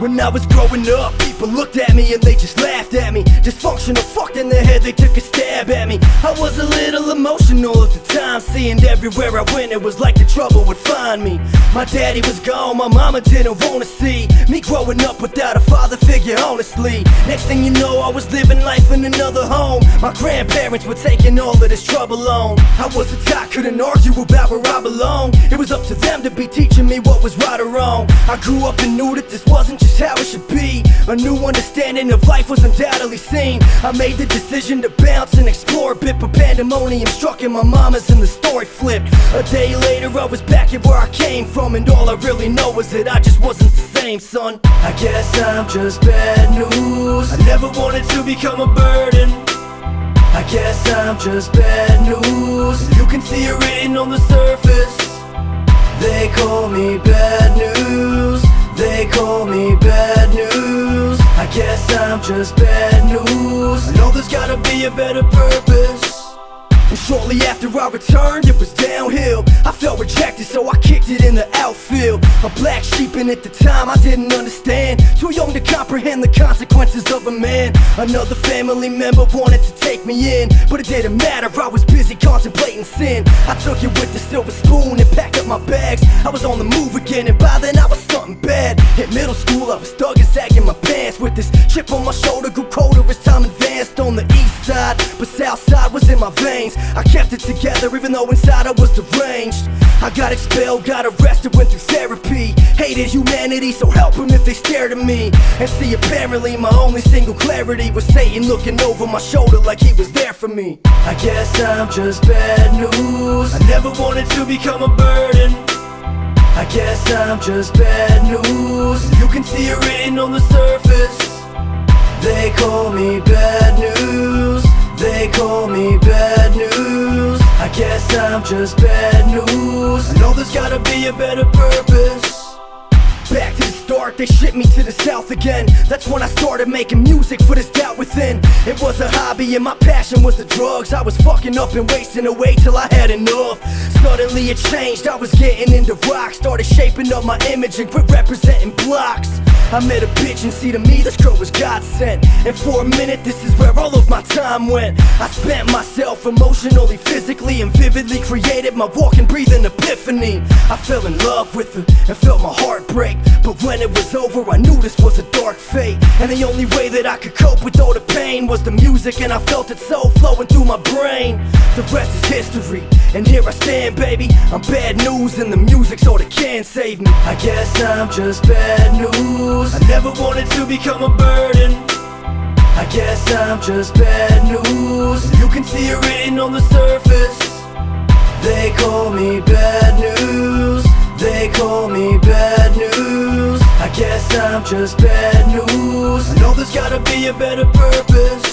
When I was growing up, people looked at me and they just laughed at me. Dysfunctional, fucked in the head, they took a stab at me. I was a little emotional at the time, seeing everywhere I went, it was like the trouble would find me. My daddy was gone, my mama didn't wanna see me growing up without a father figure, honestly. Next thing you know, I was living life in another home. My grandparents were taking all of this trouble on. I was a tot, couldn't argue about where I belong. It was up to them to be teaching me what was right or wrong. I grew up and knew that this wasn't just how it should be. A new understanding of life was undoubtedly seen. I made the decision to bounce and explore a bit, but pandemonium struck in my mama's and the story flipped. A day later I was back at where I came from, and all I really know is that I just wasn't the same, son. I guess I'm just bad news. I never wanted to become a burden. I guess I'm just bad news. You can see it written on the surface. They call me bad news. They call me bad news. I guess I'm just bad news. I know there's gotta be a better purpose. And shortly after I returned, it was downhill. I felt rejected, so I kicked it in the outfield. A black sheep, and at the time I didn't understand. Too young to comprehend the consequences of a man. Another family member wanted to take me in, but it didn't matter, I was busy contemplating sin. I took it with the silver spoon and packed up my bags. I was on the move again, and by then I was something bad. Hit middle school, I was thugging, sagging my pants. With this chip on my shoulder, grew colder as time advanced. On the east side, but south side was in my veins. I kept it together even though inside I was deranged. I got expelled, got arrested, went through therapy. Hated humanity, so help them if they stared at me. And see, apparently my only single clarity was Satan looking over my shoulder like he was there for me. I guess I'm just bad news. I never wanted to become a burden. I guess I'm just bad news. You can see it written on the surface. They call me bad news. They call me bad news. I guess I'm just bad news. I know there's gotta be a better purpose. Back to the start, they shipped me to the south again. That's when I started making music for this doubt within. It was a hobby and my passion was the drugs. I was fucking up and wasting away till I had enough. Suddenly it changed, I was getting into rock. Started shaping up my image and quit representing blocks. I met a bitch and see, to me this girl was God sent. And for a minute this is where all of my time went. I spent myself emotionally, physically, and vividly created my walking, breathing epiphany. I fell in love with her and felt my heart break. But when it was over I knew this was a dark fate. And the only way that I could cope with all the pain was the music, and I felt it so flowing through my brain. The rest is history, and here I stand, baby. I'm bad news and the music's all that can save me. I guess I'm just bad news. I never wanted to become a burden. I guess I'm just bad news. You can see it written on the surface. They call me bad news. They call me bad news. I guess I'm just bad news. I know there's gotta be a better purpose.